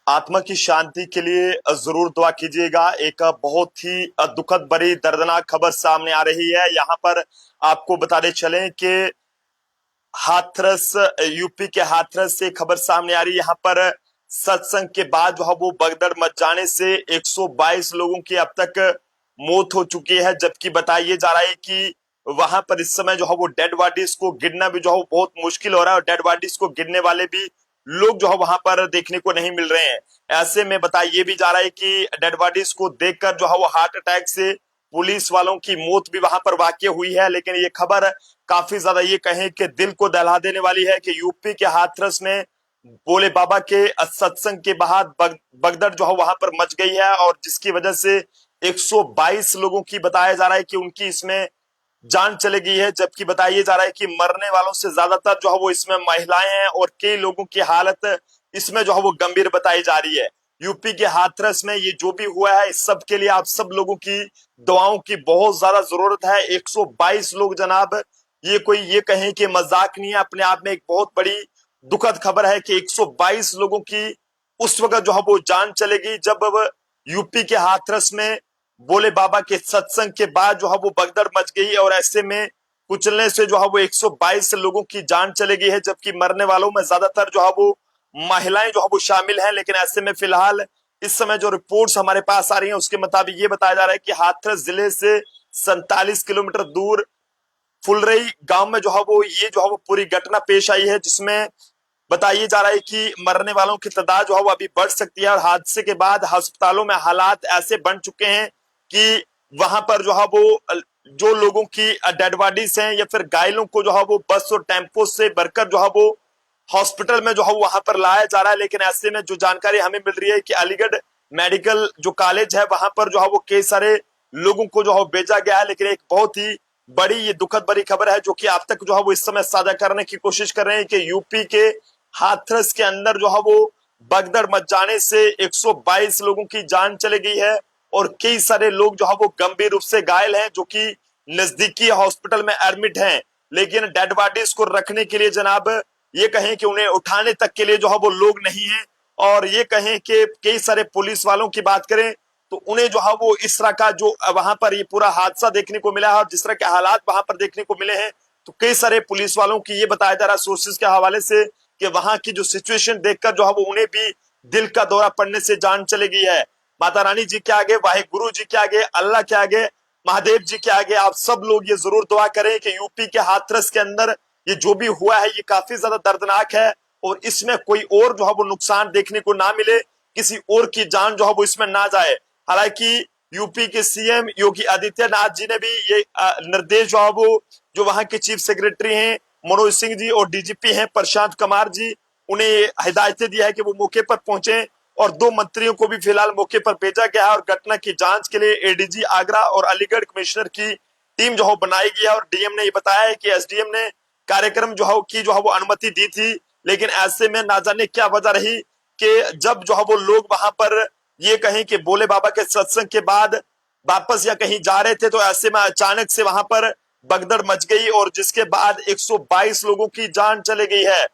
आत्मा की शांति के लिए जरूर दुआ कीजिएगा। एक बहुत ही दुखद भरी दर्दनाक खबर सामने आ रही है। यहाँ पर आपको बताते चलें कि हाथरस, यूपी के हाथरस से खबर सामने आ रही है। यहाँ पर सत्संग के बाद जो है वो भगदड़ मच जाने से 122 लोगों की अब तक मौत हो चुकी है, जबकि बताया जा रहा है कि वहां पर इस समय जो है वो डेड बॉडीज को गिनना भी जो है वो बहुत मुश्किल हो रहा है, और डेड बॉडीज को गिनने वाले भी लोग जो है वहां पर देखने को नहीं मिल रहे हैं। ऐसे में बताया भी जा रहा है कि डेड बॉडीज को देखकर जो है वो हार्ट अटैक से पुलिस वालों की मौत भी वहां पर वाकई हुई है। लेकिन ये खबर काफी ज्यादा ये कहें कि दिल को दहला देने वाली है कि यूपी के हाथरस में भोले बाबा के सत्संग के बाद भगदड़ जो है वहां पर मच गई है, और जिसकी वजह से 122 लोगों की बताया जा रहा है कि उनकी इसमें जान चली गई है। जबकि बताया जा रहा है कि मरने वालों से ज्यादातर जो है वो इसमें महिलाएं हैं, और कई लोगों की हालत इसमें जो है वो गंभीर बताई जा रही है। यूपी के हाथरस में ये जो भी हुआ है, इस सब के लिए आप सब लोगों की दुआओं की बहुत ज्यादा जरूरत है। 122 लोग जनाब, ये कोई ये कहें कि मजाक नहीं है, अपने आप में एक बहुत बड़ी दुखद खबर है कि 122 लोगों की उस वक्त जो है वो जान चलेगी जब यूपी के हाथरस में बोले बाबा के सत्संग के बाद जो है वो भगदड़ मच गई, और ऐसे में कुचलने से जो है वो 122 लोगों की जान चली गई है, जबकि मरने वालों में ज्यादातर जो है वो महिलाएं जो है वो शामिल हैं। लेकिन ऐसे में फिलहाल इस समय जो रिपोर्ट्स हमारे पास आ रही हैं उसके मुताबिक ये बताया जा रहा है कि हाथरस जिले से 47 किलोमीटर दूर फुलरई गांव में जो है वो ये जो है वो पूरी घटना पेश आई है, जिसमें बताइए जा रहा है कि मरने वालों की तादाद जो है वो अभी बढ़ सकती है। और हादसे के बाद अस्पतालों में हालात ऐसे बन चुके हैं कि वहां पर जो है वो जो लोगों की डेड बॉडीज हैं या फिर घायलों को जो है वो बस और टेम्पो से भरकर जो है वो हॉस्पिटल में जो है वहां पर लाया जा रहा है। लेकिन ऐसे में जो जानकारी हमें मिल रही है कि अलीगढ़ मेडिकल जो कॉलेज है वहां पर जो है वो कई सारे लोगों को जो है भेजा गया है। लेकिन एक बहुत ही बड़ी ये दुखद भरी खबर है जो कि आप तक जो है वो इस समय साझा करने की कोशिश कर रहे हैं कि यूपी के हाथरस के अंदर जो है वो भगदड़ मच जाने से 122 लोगों की जान चली गई है, और कई सारे लोग जो है वो गंभीर रूप से घायल हैं, जो कि नजदीकी हॉस्पिटल में एडमिट हैं। लेकिन डेड बॉडीज को रखने के लिए जनाब ये कहें कि उन्हें उठाने तक के लिए जो है वो लोग नहीं है। और ये कहें कि कई सारे पुलिस वालों की बात करें तो उन्हें जो है वो इस तरह का जो वहां पर ये पूरा हादसा देखने को मिला है और जिस तरह के हालात वहां पर देखने को मिले हैं, तो कई सारे पुलिस वालों की ये बताया जा रहा है सोर्सेज के हवाले से कि वहां की जो सिचुएशन देखकर जो है वो उन्हें भी दिल का दौरा पड़ने से जान चली गई है। माता रानी जी के आगे, वाहिगुरु जी के आगे, अल्लाह के आगे, महादेव जी के आगे आप सब लोग ये जरूर दुआ करें कि यूपी के हाथरस के अंदर ये जो भी हुआ है ये काफी ज्यादा दर्दनाक है, और इसमें कोई और जो है वो नुकसान देखने को ना मिले, किसी और की जान जो है वो इसमें ना जाए। हालांकि यूपी के सीएम योगी आदित्यनाथ जी ने भी ये निर्देश जो है वो जो वहां के चीफ सेक्रेटरी हैं मनोज सिंह जी और डीजीपी हैं प्रशांत कुमार जी, उन्हें हिदायतें दिया है कि वो मौके पर पहुंचे, और दो मंत्रियों को भी फिलहाल मौके पर भेजा गया है। और घटना की जांच के लिए एडीजी आगरा और अलीगढ़ कमिश्नर की टीम जो है बनाई गई है। और डीएम ने ये बताया है कि एसडीएम ने कार्यक्रम जो है की जो है वो अनुमति दी थी, लेकिन ऐसे में ना जाने क्या वजह रही कि जब जो है वो लोग वहां पर ये कहें कि भोले बाबा के सत्संग के बाद वापस या कहीं जा रहे थे, तो ऐसे में अचानक से वहां पर भगदड़ मच गई, और जिसके बाद 122 लोगों की जान चली गई है।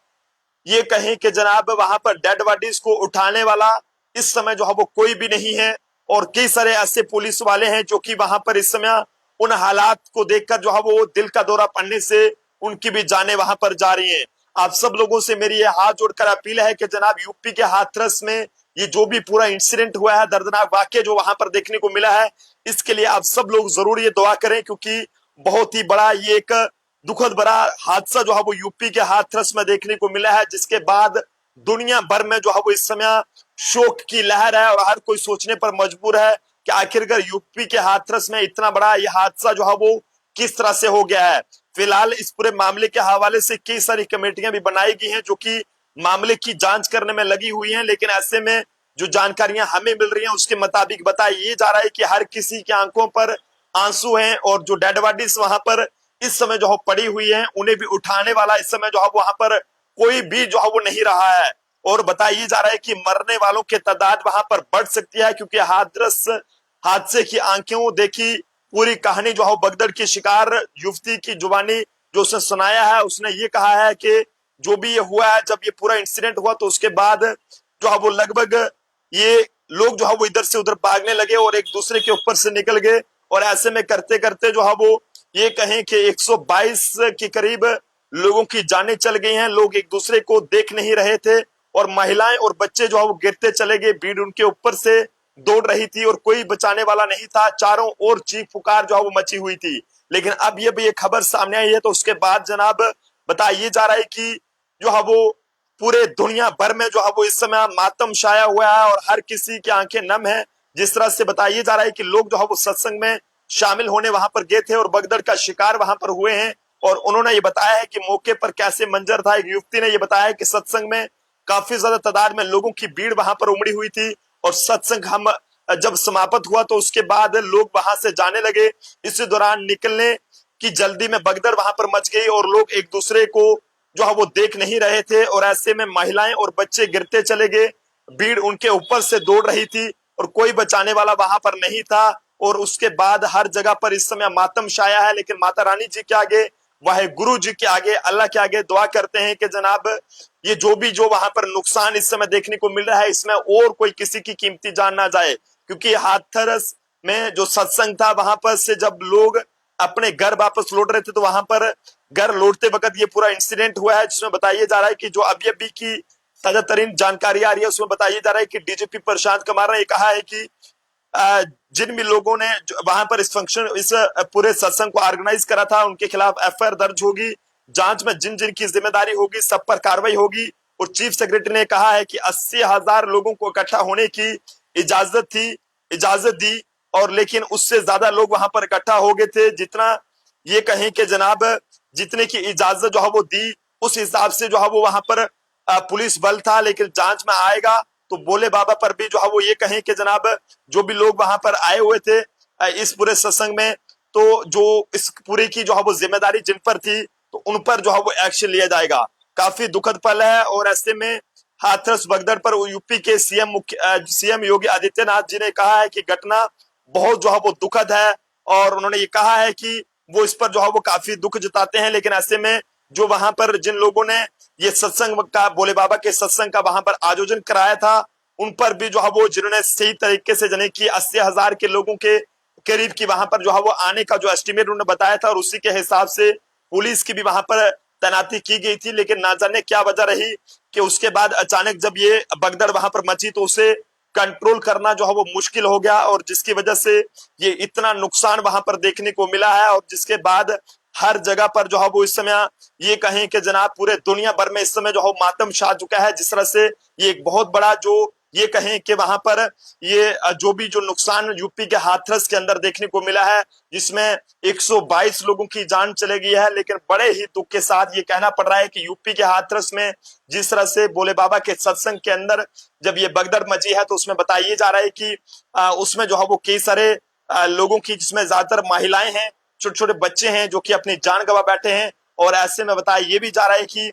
ये कहें कि जनाब वहां पर डेड बॉडीज को उठाने वाला इस समय जो है वो कोई भी नहीं है, और कई सारे ऐसे पुलिस वाले हैं जो कि वहां पर इस समय उन हालात को देखकर जो है वो दिल का दौरा पड़ने से उनकी भी जानें वहां पर जा रही हैं। आप सब लोगों से मेरी ये हाथ जोड़कर अपील है कि जनाब यूपी के हाथरस में ये जो भी पूरा इंसिडेंट हुआ है, दर्दनाक वाक्य जो वहां पर देखने को मिला है, इसके लिए आप सब लोग जरूर ये दुआ करें, क्योंकि बहुत ही बड़ा ये एक दुखद भरा हादसा जो है वो यूपी के हाथरस में देखने को मिला है, जिसके बाद दुनिया भर में जो है वो इस समय शोक की लहर है, और हर कोई सोचने पर मजबूर है कि आखिरकार यूपी के हाथरस में इतना बड़ा ये हादसा जो है वो किस तरह से हो गया है। फिलहाल इस पूरे मामले के हवाले से कई सारी कमेटियां भी बनाई गई हैं जो कि मामले की जांच करने में लगी हुई हैं। लेकिन ऐसे में जो जानकारियां हमें मिल रही हैं उसके मुताबिक बताया ये जा रहा है कि हर किसी की आंखों पर आंसू हैं, और जो डेड बॉडीज वहां पर इस समय जो है पड़ी हुई है उन्हें भी उठाने वाला इस समय जो है वहां पर कोई भी जो है वो नहीं रहा है। और बताइए जा रहा है कि मरने वालों की तादाद वहां पर बढ़ सकती है, क्योंकि हादरस हादसे की आंखें देखी पूरी कहानी जो है भगदड़ की शिकार युवती की जुबानी जो उसने सुनाया है, उसने ये कहा है कि जो भी ये हुआ है, जब ये पूरा इंसिडेंट हुआ तो उसके बाद जो है वो लगभग ये लोग जो है वो इधर से उधर भागने लगे और एक दूसरे के ऊपर से निकल गए। और ऐसे में करते करते जो है वो ये कहें कि 122 के करीब लोगों की जानें चल गई हैं। लोग एक दूसरे को देख नहीं रहे थे और महिलाएं और बच्चे जो है वो गिरते चले गए। भीड़ उनके ऊपर से दौड़ रही थी और कोई बचाने वाला नहीं था। चारों ओर चीख पुकार जो है वो मची हुई थी। लेकिन अब ये खबर सामने आई है तो उसके बाद जनाब बताइए जा रहा है कि जो है वो पूरे दुनिया भर में जो है वो इस समय मातम छाया हुआ है और हर किसी की आंखें नम है। जिस तरह से बताइए जा रहा है कि लोग जो है वो सत्संग में शामिल होने वहां पर गए थे और भगदड़ का शिकार वहां पर हुए हैं। और उन्होंने ये बताया है कि मौके पर कैसे मंजर था। एक युवती ने ये बताया है कि सत्संग में काफी ज्यादा तादाद में लोगों की भीड़ वहां पर उमड़ी हुई थी और सत्संग हम जब समाप्त हुआ तो उसके बाद लोग वहां से जाने लगे। इसी दौरान निकलने की जल्दी में भगदड़ वहां पर मच गई और लोग एक दूसरे को जो है वो देख नहीं रहे थे और ऐसे में महिलाएं और बच्चे गिरते चले गए। भीड़ उनके ऊपर से दौड़ रही थी और कोई बचाने वाला वहां पर नहीं था। और उसके बाद हर जगह पर इस समय मातम छाया है। लेकिन माता रानी जी के आगे, वाहे गुरु जी के आगे, अल्लाह के आगे दुआ करते हैं कि जनाब ये जो वहां पर नुकसान इस समय देखने को मिल रहा है इसमें और कोई किसी की कीमती जान ना जाए। क्योंकि हाथरस में जो सत्संग था वहां पर से जब लोग अपने घर वापस लौट रहे थे तो वहां पर घर लौटते वक्त ये पूरा इंसिडेंट हुआ है, जिसमें बताया जा रहा है कि जो अभी अभी की ताजा तरीन जानकारी आ रही है उसमें बताया जा रहा है कि डीजीपी प्रशांत कुमार ने ये कहा है कि जिन भी लोगों ने वहां पर इस फंक्शन, इस पूरे सत्संग को ऑर्गेनाइज करा था उनके खिलाफ एफआईआर दर्ज होगी। जांच में जिन जिन की जिम्मेदारी होगी सब पर कार्रवाई होगी। और चीफ सेक्रेटरी ने कहा है कि 80,000 लोगों को इकट्ठा होने की इजाजत दी और लेकिन उससे ज्यादा लोग वहां पर इकट्ठा हो गए थे। जितना ये कहें कि जनाब जितने की इजाजत जो है वो दी उस हिसाब से जो है वो वहां पर पुलिस बल था। लेकिन जांच में आएगा तो भोले बाबा पर भी जो है वो ये कहें कि जनाब जो भी लोग वहां पर आए हुए थे इस पूरे सत्संग में, तो जो इस पूरे की जो है वो जिम्मेदारी जिन पर थी तो उन पर जो है वो एक्शन लिया जाएगा। काफी दुखद पल है। और ऐसे में हाथरस भगदड़ पर यूपी के सीएम योगी आदित्यनाथ जी ने कहा है कि घटना बहुत जो है वो दुखद है और उन्होंने ये कहा है कि वो इस पर जो है वो काफी दुख जताते हैं। लेकिन ऐसे में जो वहां पर जिन लोगों ने ये सत्संग का, भोले बाबा के सत्संग का वहां पर आयोजन कराया था उन पर भी जो है वो जिन्होंने सही तरीके से जाने की 80,000 के लोगों के करीब की वहां पर जो है वो आने का जो एस्टिमेट उन्होंने बताया था और उसी के हिसाब से पुलिस की भी वहां पर तैनाती की गई थी। लेकिन ना जाने क्या वजह रही कि उसके बाद अचानक जब ये भगदड़ वहां पर मची तो उसे कंट्रोल करना जो है वो मुश्किल हो गया और जिसकी वजह से ये इतना नुकसान वहां पर देखने को मिला है। और जिसके बाद हर जगह पर जो है वो इस समय ये कहें कि जनाब पूरे दुनिया भर में इस समय जो है मातम छा चुका है। जिस तरह से ये एक बहुत बड़ा जो ये कहें कि वहां पर ये जो नुकसान यूपी के हाथरस के अंदर देखने को मिला है जिसमें 122 लोगों की जान चली गई है। लेकिन बड़े ही दुख के साथ ये कहना पड़ रहा है कि यूपी के हाथरस में जिस तरह से भोले बाबा के सत्संग के अंदर जब ये भगदड़ मची है तो उसमें बताइए जा रहा है कि उसमें जो है वो कई सारे लोगों की, जिसमें ज्यादातर महिलाएं हैं, छोटे छोटे बच्चे हैं जो कि अपनी जान गंवा बैठे हैं। और ऐसे में बताया ये भी जा रहा है कि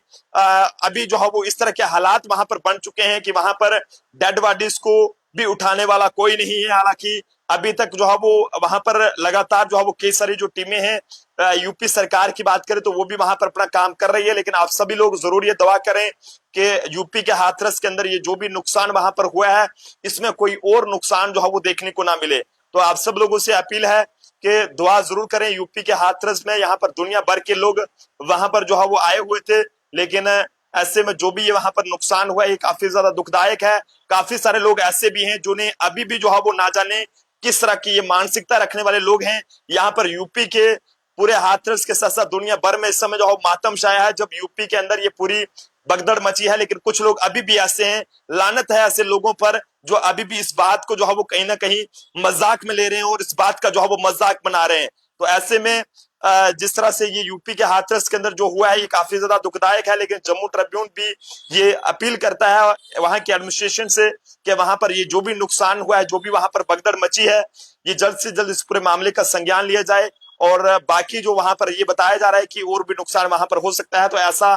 अभी जो है वो इस तरह के हालात वहां पर बन चुके हैं कि वहां पर डेड बॉडीज को भी उठाने वाला कोई नहीं है। हालांकि अभी तक जो है वो वहां पर लगातार जो है वो कई सारी जो टीमें हैं यूपी सरकार की बात करें तो वो भी वहां पर अपना काम कर रही है। लेकिन आप सभी लोग जरूर ये दुआ करें कि यूपी के हाथरस के अंदर ये जो भी नुकसान वहां पर हुआ है इसमें कोई और नुकसान जो है वो देखने को ना मिले। तो आप सब लोगों से अपील है कि दुआ जरूर करें। यूपी के हाथरस में यहाँ पर दुनिया भर के लोग वहां पर जो है वो आए हुए थे। लेकिन ऐसे में जो भी ये वहां पर नुकसान हुआ है ये काफी ज्यादा दुखदायक है। काफी सारे लोग ऐसे भी हैं जिन्हें अभी भी जो है वो ना जाने किस तरह की ये मानसिकता रखने वाले लोग हैं। यहाँ पर यूपी के पूरे हाथरस के साथ साथ दुनिया भर में इस समय जो है मातम छाया है जब यूपी के अंदर ये पूरी भगदड़ मची है। लेकिन कुछ लोग अभी भी ऐसे हैं, लानत है ऐसे लोगों पर जो अभी भी इस बात को जो है वो कहीं ना कहीं मजाक में ले रहे हैं और इस बात का जो है वो मजाक बना रहे हैं। तो ऐसे में जिस तरह से ये यूपी के हाथरस के अंदर जो हुआ है ये काफी ज्यादा दुखदायक है। लेकिन जम्मू ट्रिब्यून भी ये अपील करता है वहां के एडमिनिस्ट्रेशन से कि वहां पर ये जो भी नुकसान हुआ है, जो भी वहां पर भगदड़ मची है, ये जल्द से जल्द इस पूरे मामले का संज्ञान लिया जाए। और बाकी जो वहां पर ये बताया जा रहा है कि और भी नुकसान वहां पर हो सकता है तो ऐसा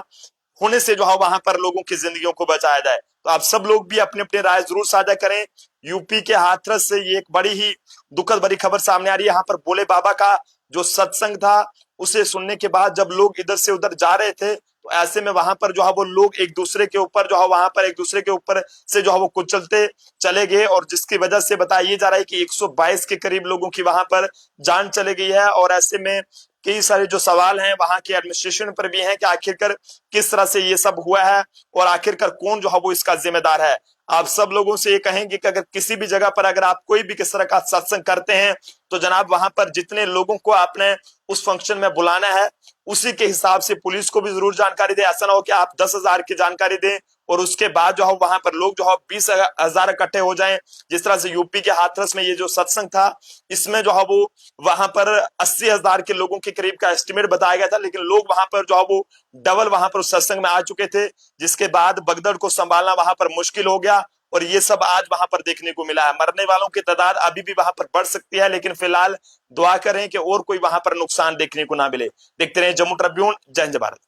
होने से जो है वहां पर लोगों की जिंदगियों को बचाया जाए। तो आप सब लोग भी अपने अपने राय जरूर साझा करें। यूपी के हाथरस से ये एक बड़ी ही दुखद बड़ी खबर सामने आ रही है। यहाँ पर भोले बाबा का जो सत्संग था उसे सुनने के बाद जब लोग इधर से उधर जा रहे थे तो ऐसे में वहां पर जो है वो लोग एक दूसरे के ऊपर जो है वहां पर एक दूसरे के ऊपर से जो है वो कुचलते चले गए, और जिसकी वजह से बताया जा रहा है कि 122 के करीब लोगों की वहां पर जान चली गई है। और ऐसे में कई सारे जो सवाल हैं वहां के एडमिनिस्ट्रेशन पर भी हैं कि आखिरकार किस तरह से ये सब हुआ है और आखिरकार कौन जो है वो इसका जिम्मेदार है। आप सब लोगों से ये कहेंगे कि अगर किसी भी जगह पर अगर आप कोई भी किस तरह का सत्संग करते हैं तो जनाब वहां पर जितने लोगों को आपने उस फंक्शन में बुलाना है उसी के हिसाब से पुलिस को भी जरूर जानकारी दें। ऐसा ना हो कि आप 10,000 की जानकारी दें और उसके बाद जो है वहां पर लोग जो है 20,000 इकट्ठे हो जाएं। जिस तरह से यूपी के हाथरस में ये जो सत्संग था इसमें जो है वो वहां पर 80,000 के लोगों के करीब का एस्टिमेट बताया गया था, लेकिन लोग वहां पर जो है वो डबल वहां पर उस सत्संग में आ चुके थे, जिसके बाद भगदड़ को संभालना वहां पर मुश्किल हो गया। और ये सब आज वहां पर देखने को मिला है। मरने वालों की तादाद अभी भी वहां पर बढ़ सकती है, लेकिन फिलहाल दुआ करें कि और कोई वहां पर नुकसान देखने को ना मिले। देखते रहे जम्मू ट्रिब्यून। जय हिंद भारत।